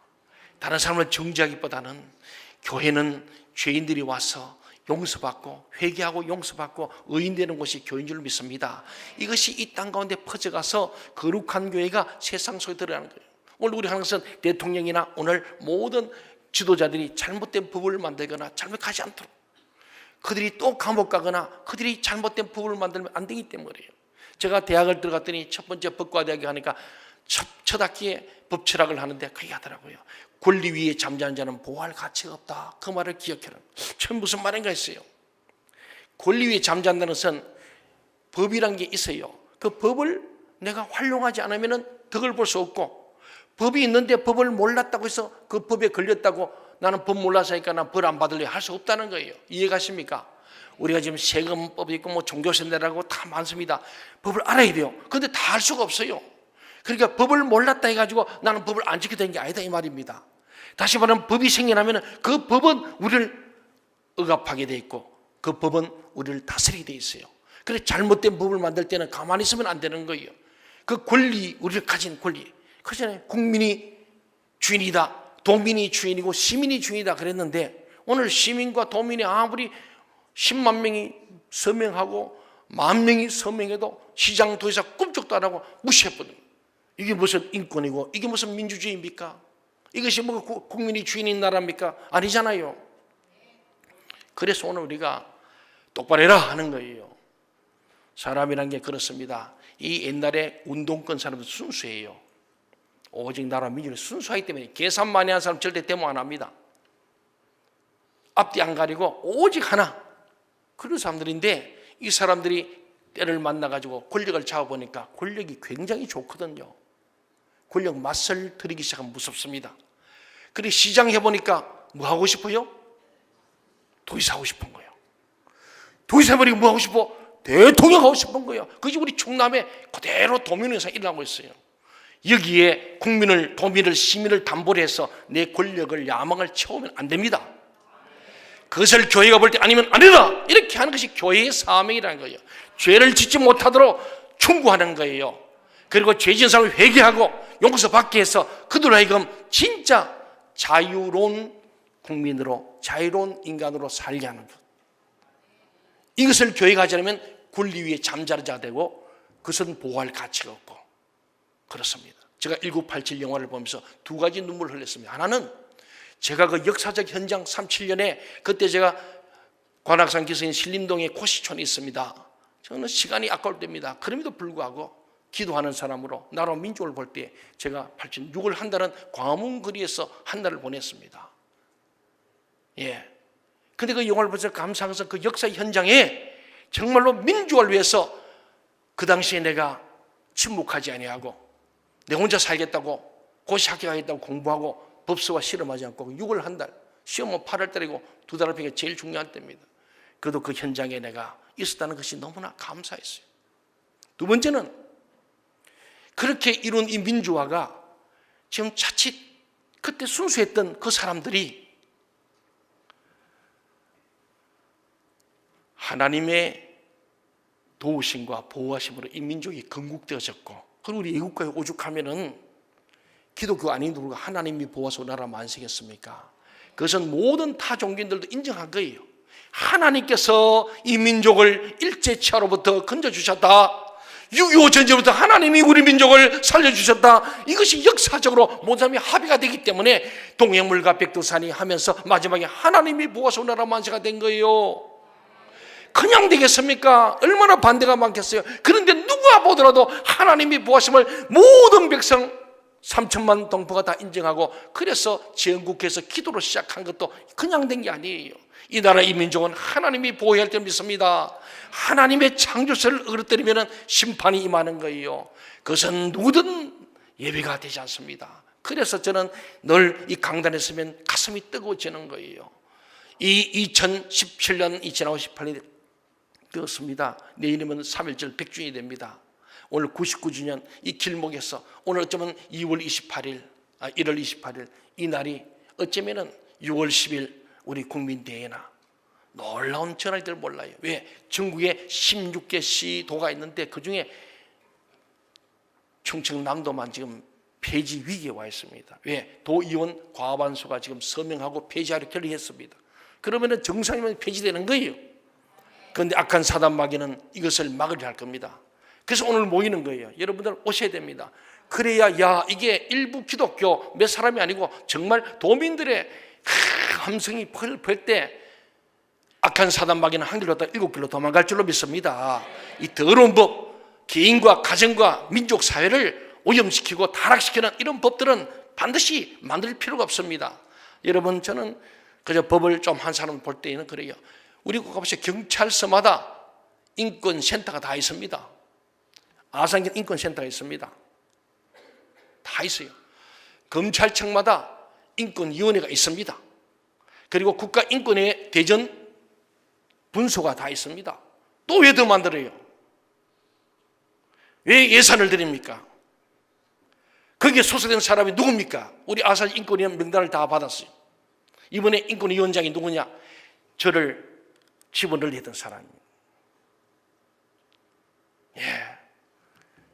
다른 사람을 정죄하기보다는 교회는 죄인들이 와서 용서받고 회개하고 용서받고 의인되는 곳이 교회인 줄 믿습니다. 이것이 이 땅 가운데 퍼져가서 거룩한 교회가 세상 속에 들어가는 거예요. 오늘 우리 하는 것은 대통령이나 오늘 모든 지도자들이 잘못된 법을 만들거나 잘못하지 않도록 그들이 또 감옥 가거나 그들이 잘못된 법을 만들면 안 되기 때문이에요. 제가 대학을 들어갔더니 첫 번째 법과대학에 가니까 첫 학기에 법 철학을 하는데 그게 하더라고요. 권리 위에 잠자는 자는 보호할 가치가 없다. 그 말을 기억해라. 처음 무슨 말인가 했어요. 권리 위에 잠잔다는 것은 법이란 게 있어요. 그 법을 내가 활용하지 않으면 덕을 볼 수 없고 법이 있는데 법을 몰랐다고 해서 그 법에 걸렸다고 나는 법 몰라서 하니까 난 벌 안 받을래 할 수 없다는 거예요. 이해가십니까? 우리가 지금 세금법이 있고 뭐 종교세대라고 다 많습니다. 법을 알아야 돼요. 근데 다 알 수가 없어요. 그러니까 법을 몰랐다 해가지고 나는 법을 안 지켜야 되는 게 아니다 이 말입니다. 다시 말하면 법이 생겨나면 그 법은 우리를 억압하게 돼 있고 그 법은 우리를 다스리게 돼 있어요. 그래서 잘못된 법을 만들 때는 가만히 있으면 안 되는 거예요. 그 권리, 우리가 가진 권리. 그렇잖아요. 국민이 주인이다. 도민이 주인이고 시민이 주인이다 그랬는데 오늘 시민과 도민이 아무리 10만 명이 서명하고 10,000명이 서명해도 시장 도지사 꿈쩍도 안 하고 무시해버려요. 이게 무슨 인권이고 이게 무슨 민주주의입니까? 이것이 뭐 국민이 주인인 나라입니까? 아니잖아요. 그래서 오늘 우리가 똑바로 해라 하는 거예요. 사람이란 게 그렇습니다. 이 옛날에 운동권 사람들 순수해요. 오직 나라 민주는 순수하기 때문에 계산 많이 하는 사람 절대 데모 안 합니다. 앞뒤 안 가리고 오직 하나. 그런 사람들인데 이 사람들이 때를 만나가지고 권력을 잡아보니까 권력이 굉장히 좋거든요. 권력 맛을 들이기 시작하면 무섭습니다. 그리고 시장 해보니까 뭐 하고 싶어요? 도지사 하고 싶은 거예요. 도지사 해보니까 뭐 하고 싶어? 대통령 하고 싶은 거예요. 그게 우리 충남에 그대로 도민에서 일어나고 있어요. 여기에 국민을, 도민을, 시민을 담보로 해서 내 권력을, 야망을 채우면 안 됩니다. 그것을 교회가 볼 때 아니면 아니다 이렇게 하는 것이 교회의 사명이라는 거예요. 죄를 짓지 못하도록 충고하는 거예요. 그리고 죄진 사람을 회개하고 용서 받게 해서 그들로 하여금 진짜 자유로운 국민으로, 자유로운 인간으로 살게 하는 것. 이것을 교회가 하지 않으면 권리 위에 잠자르자 되고 그것은 보호할 가치가 없고 그렇습니다. 제가 1987 영화를 보면서 두 가지 눈물을 흘렸습니다. 하나는 제가 그 역사적 현장 37년에 그때 제가 관악산 기서인 신림동에 고시촌이 있습니다. 저는 시간이 아까울 때입니다. 그럼에도 불구하고 기도하는 사람으로 나라 민족을 볼 때 제가 6월 한 달은 광화문 거리에서 한 달을 보냈습니다. 예. 근데 그 영화를 보면서 감사해서 그 역사 현장에 정말로 민족을 위해서 그 당시에 내가 침묵하지 아니하고 내 혼자 살겠다고 고시 합격하겠다고 공부하고 법서와 실험하지 않고 6월 한 달, 시험은 8월 달이고 2달 앞에 제일 중요한 때입니다. 그래도 그 현장에 내가 있었다는 것이 너무나 감사했어요. 두 번째는 그렇게 이룬 이 민주화가 지금 자칫 그때 순수했던 그 사람들이 하나님의 도우심과 보호하심으로 이 민족이 건국되어졌고 그리고 우리 애국가에 오죽하면은 기독교 아닌 누가 하나님이 보호하사 나라 만세겠습니까? 그것은 모든 타 종교인들도 인정한 거예요. 하나님께서 이 민족을 일제치하로부터 건져주셨다. 6.25 전쟁부터 하나님이 우리 민족을 살려주셨다. 이것이 역사적으로 모든 사람이 합의가 되기 때문에 동해물과 백두산이 하면서 마지막에 하나님이 보호하사 나라 만세가 된 거예요. 그냥 되겠습니까? 얼마나 반대가 많겠어요. 그런데 누가 보더라도 하나님이 보호하심을 모든 백성 3천만 동포가 다 인정하고 그래서 전국에서 기도로 시작한 것도 그냥 된 게 아니에요. 이 나라 이 민족은 하나님이 보호해야 할 줄 믿습니다. 하나님의 창조세를 어그러뜨리면 심판이 임하는 거예요. 그것은 누구든 예배가 되지 않습니다. 그래서 저는 늘 이 강단에 서면 가슴이 뜨거워지는 거예요. 이 2017년 2058년이 되었습니다. 내일이면 3.1절 100주년이 됩니다. 오늘 99주년 이 길목에서 오늘 어쩌면 1월 28일 이 날이 어쩌면 6월 10일 우리 국민대회나 놀라운 전화들 몰라요. 왜? 전국에 16개 시도가 있는데 그중에 충청남도만 지금 폐지 위기에 와 있습니다. 왜? 도의원 과반수가 지금 서명하고 폐지하려 결의했습니다. 그러면 정상이면 폐지되는 거예요. 그런데 악한 사단마귀는 이것을 막으려 할 겁니다. 그래서 오늘 모이는 거예요. 여러분들 오셔야 됩니다. 그래야 이게 일부 기독교 몇 사람이 아니고 정말 도민들의 함성이 펄 때 악한 사단마귀는 한 길로 갔다 7길로 도망갈 줄로 믿습니다. 이 더러운 법, 개인과 가정과 민족 사회를 오염시키고 타락시키는 이런 법들은 반드시 만들 필요가 없습니다. 여러분 저는 그저 법을 좀 한 사람 볼 때는 그래요. 우리 가보세요. 경찰서마다 인권센터가 다 있습니다. 아산경 인권센터가 있습니다. 다 있어요. 검찰청마다 인권위원회가 있습니다. 그리고 국가인권회 대전 분소가 다 있습니다. 또 왜 더 만들어요? 왜 예산을 드립니까? 거기에 소속된 사람이 누굽니까? 우리 아산 인권위원 명단을 다 받았어요. 이번에 인권위원장이 누구냐? 저를 집어넣으려던 사람입니다.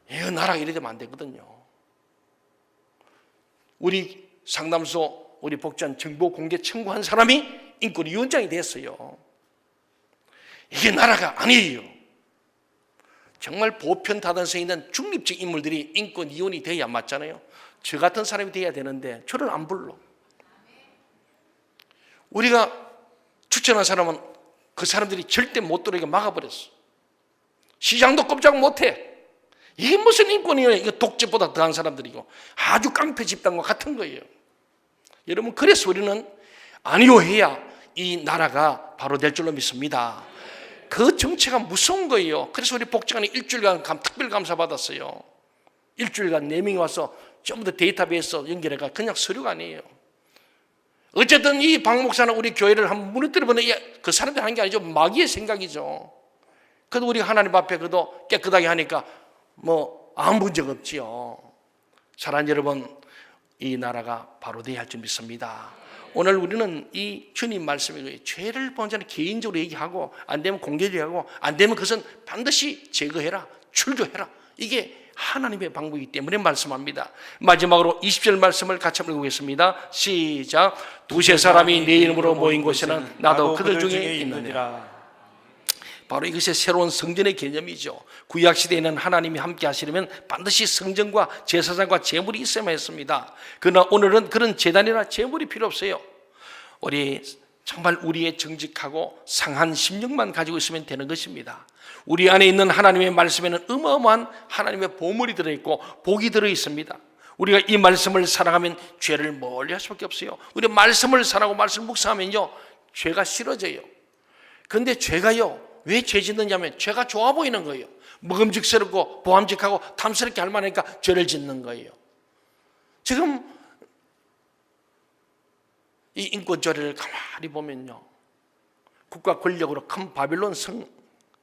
이 나라가 이래 되면 안 되거든요. 우리 상담소, 우리 복지원 정보 공개 청구한 사람이 인권위원장이 됐어요. 이게 나라가 아니에요. 정말 보편다단성에 있는 중립적 인물들이 인권위원이 돼야 맞잖아요. 저 같은 사람이 돼야 되는데 저를 안 불러. 우리가 추천한 사람은 그 사람들이 절대 못 들어오게 막아버렸어. 시장도 꼼짝 못해. 이게 무슨 인권이에요? 이거 독재보다 더한 사람들이고 아주 깡패 집단과 같은 거예요. 여러분, 그래서 우리는 아니요 해야 이 나라가 바로 될 줄로 믿습니다. 그 정체가 무서운 거예요. 그래서 우리 복지관이 일주일간 특별 감사 받았어요. 일주일간 4명이 와서 전부 다 데이터베이스 연결해가 그냥 서류가 아니에요. 어쨌든 이 박 목사는 우리 교회를 한번 무너뜨려보는 그 사람들 하는 게 아니죠. 마귀의 생각이죠. 그래도 우리가 하나님 앞에 그래도 깨끗하게 하니까 아무 문제가 없지요. 사랑하는 여러분, 이 나라가 바로 돼야 할 줄 믿습니다. 오늘 우리는 이 주님 말씀이 죄를 본자는 개인적으로 얘기하고 안 되면 공개적으로 하고 안 되면 그것은 반드시 제거해라, 출교해라. 이게 하나님의 방법이기 때문에 말씀합니다. 마지막으로 20절 말씀을 같이 한번 읽겠습니다. 시작. 두세 사람이 내 이름으로 모인 곳에는 나도 그들 중에 있느니라. 바로 이것이 새로운 성전의 개념이죠. 구약시대에는 하나님이 함께 하시려면 반드시 성전과 제사장과 제물이 있어야만 했습니다. 그러나 오늘은 그런 제단이나 제물이 필요 없어요. 우리 정말 우리의 정직하고 상한 심령만 가지고 있으면 되는 것입니다. 우리 안에 있는 하나님의 말씀에는 어마어마한 하나님의 보물이 들어있고 복이 들어있습니다. 우리가 이 말씀을 사랑하면 죄를 멀리 할 수밖에 없어요. 우리 말씀을 사랑하고 말씀을 묵상하면요, 죄가 싫어져요. 그런데 죄가요, 왜 죄 짓느냐면 죄가 좋아 보이는 거예요. 먹음직스럽고 보암직하고 탐스럽게 할 만하니까 죄를 짓는 거예요. 지금 이 인권조례를 가만히 보면요, 국가 권력으로 큰 바벨론 성,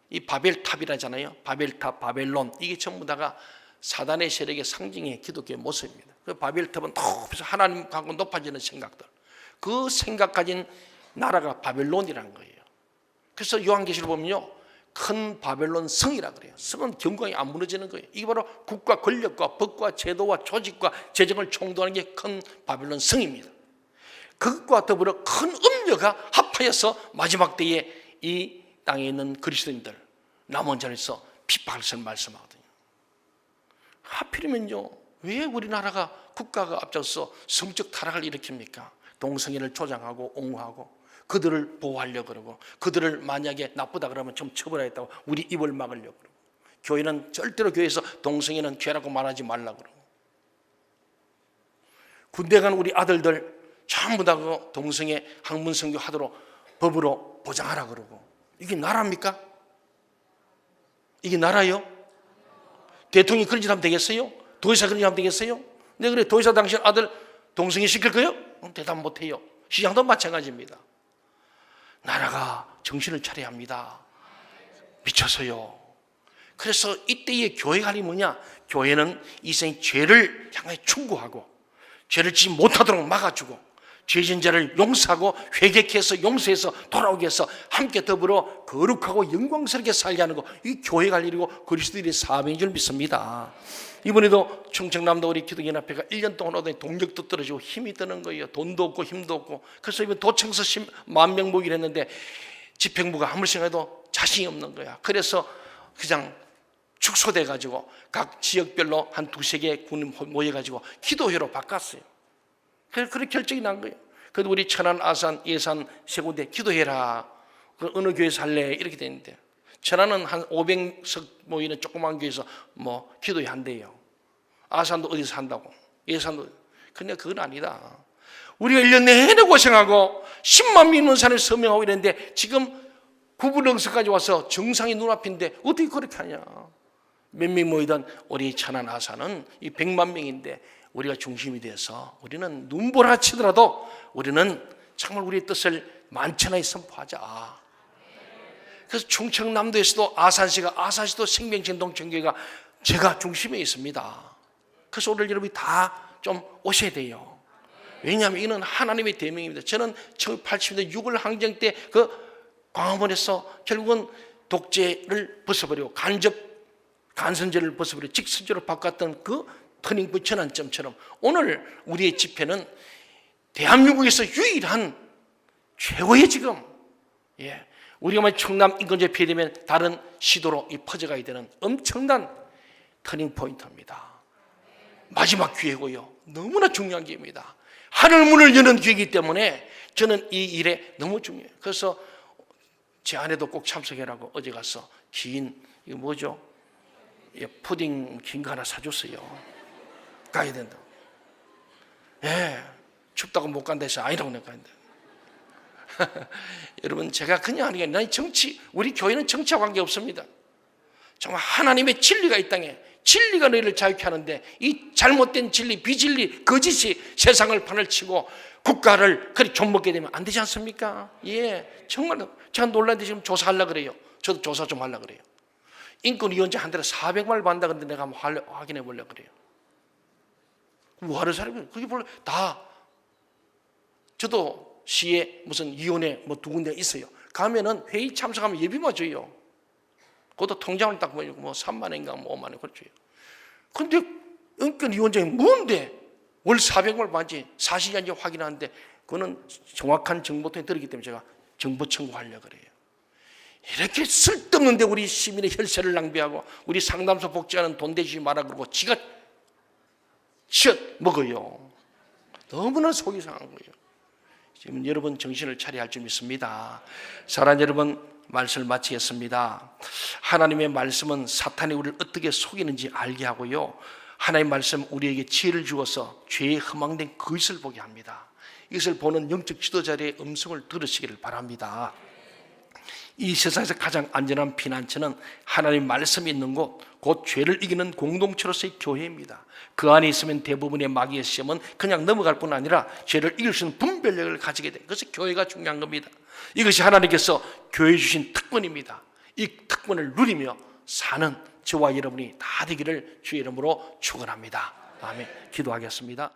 이 바벨탑이라잖아요. 바벨탑, 바벨론, 이게 전부 다가 사단의 세력의 상징의 기독교의 모습입니다. 그 바벨탑은 높아서 하나님하고 높아지는 생각들, 그 생각 가진 나라가 바벨론이라는 거예요. 그래서 요한계시를 보면요, 큰 바벨론 성이라 그래요. 성은 견고하게 안 무너지는 거예요. 이게 바로 국가 권력과 법과 제도와 조직과 재정을 총동하는 게 큰 바벨론 성입니다. 그것과 더불어 큰 음녀가 합하여서 마지막 때에 이 땅에 있는 그리스도인들 남은 자리에서 핍박을 말씀하거든요. 하필이면요, 왜 우리나라가 국가가 앞장서 성적 타락을 일으킵니까? 동성애를 조장하고 옹호하고 그들을 보호하려고 그러고, 그들을 만약에 나쁘다 그러면 좀 처벌하겠다고 우리 입을 막으려고 그러고, 교회는 절대로 교회에서 동성애는 죄라고 말하지 말라고 그러고, 군대 간 우리 아들들 전부 다 동성애 학문성교 하도록 법으로 보장하라 그러고, 이게 나라입니까? 이게 나라요? 대통령이 그런 짓 하면 되겠어요? 도의사 그런 짓 하면 되겠어요? 네, 그래, 도의사 당신 아들 동성애 시킬 거예요? 대답 못해요. 시장도 마찬가지입니다. 나라가 정신을 차려야 합니다. 미쳐서요. 그래서 이때의 교회관이 뭐냐? 교회는 이 세상의 죄를 향해 충고하고 죄를 짓지 못하도록 막아주고 죄진 자를 용서하고 회개해서 용서해서 돌아오게 해서 함께 더불어 거룩하고 영광스럽게 살게 하는 거, 이 교회가 할 일이고 그리스도인의 사명인 줄 믿습니다. 이번에도 충청남도 우리 기독연합회가 1년 동안 오더니 동력도 떨어지고 힘이 드는 거예요. 돈도 없고 힘도 없고. 그래서 이번 도청서 10,000명 모기를 했는데 집행부가 아무리 생각해도 자신이 없는 거야. 그래서 그냥 축소돼 가지고 각 지역별로 한 2-3개 군 모여가지고 기도회로 바꿨어요. 그래서 그렇게 결정이 난 거예요. 그래도 우리 천안, 아산, 예산 세 군데 기도해라. 어느 교회에서 할래? 이렇게 되는데, 천안은 한 500석 모이는 조그만 교회에서 기도회 한대요. 아산도 어디서 한다고, 예산도. 근데 그건 아니다. 우리가 1년 내내 고생하고 10만 믿는 사람이 서명하고 이랬는데 지금 구불응서까지 와서 정상이 눈앞인데 어떻게 그렇게 하냐. 몇 명 모이던 우리 천안 아산은 이 100만 명인데 우리가 중심이 돼서 우리는 눈보라 치더라도 우리는 정말 우리의 뜻을 만천하에 선포하자. 그래서 충청남도에서도 아산시도 생명진동청교회가 제가 중심에 있습니다. 그래서 오늘 여러분이 다 좀 오셔야 돼요. 왜냐하면 이는 하나님의 대명입니다. 저는 1980년대 6월 항쟁 때 그 광화문에서 결국은 독재를 벗어버리고 간선제를 벗어버리고 직선제로 바꿨던 그 터닝포인트 전환점처럼 오늘 우리의 집회는 대한민국에서 유일한 최고의 지금 우리가 만약 청남 인권제 폐되면 다른 시도로 퍼져가야 되는 엄청난 터닝포인트입니다. 마지막 기회고요. 너무나 중요한 기회입니다. 하늘문을 여는 기회이기 때문에 저는 이 일에 너무 중요해요. 그래서 제 아내도 꼭 참석해라고 어제 가서 긴 이거 뭐죠? 푸딩 긴 거 하나 사줬어요. 가야 된다. 춥다고 못 간다 해서 아니라고 내가 간다. 여러분 제가 그냥 하는 게 아니라 우리 교회는 정치와 관계없습니다. 정말 하나님의 진리가 이 땅에 진리가 너희를 자유케 하는데 이 잘못된 진리, 비진리, 거짓이 세상을 판을 치고 국가를 그렇게 좀먹게 되면 안 되지 않습니까? 정말 제가 놀랐는데 지금 조사하려고 그래요. 저도 조사 좀 하려고 그래요. 인권위원회 한 달에 400만 받는다 그런데 내가 한번 확인해 보려고 그래요. 뭐 하는 사람이 그게 별로 다 저도 시에 무슨 위원회 뭐 두 군데 있어요. 가면은 회의 참석하면 예비만 줘요. 그것도 통장을 딱 보니까 뭐 3만 원인가 뭐 5만 원 그렇죠. 근데 인권위원장이 뭔데 월 400만 받지 사실인지 확인하는데 그거는 정확한 정보통에 들었기 때문에 제가 정보 청구하려고 그래요. 이렇게 쓸데없는데 우리 시민의 혈세를 낭비하고 우리 상담소 복지하는 돈 대주지 마라 그러고 지가 치엿 먹어요. 너무나 속이 상한 거예요. 지금 여러분 정신을 차려야 할 줄 믿습니다. 사랑하는 여러분 말씀을 마치겠습니다. 하나님의 말씀은 사탄이 우리를 어떻게 속이는지 알게 하고요. 하나님의 말씀 우리에게 지혜를 주어서 죄에 허망된 그것을 보게 합니다. 이것을 보는 영적 지도자들의 음성을 들으시기를 바랍니다. 이 세상에서 가장 안전한 피난처는 하나님의 말씀이 있는 곳, 곧 죄를 이기는 공동체로서의 교회입니다. 그 안에 있으면 대부분의 마귀의 시험은 그냥 넘어갈 뿐 아니라 죄를 이길 수 있는 분별력을 가지게 돼. 그래서 교회가 중요한 겁니다. 이것이 하나님께서 교회에 주신 특권입니다. 이 특권을 누리며 사는 저와 여러분이 다 되기를 주의 이름으로 축원합니다. 아멘. 기도하겠습니다.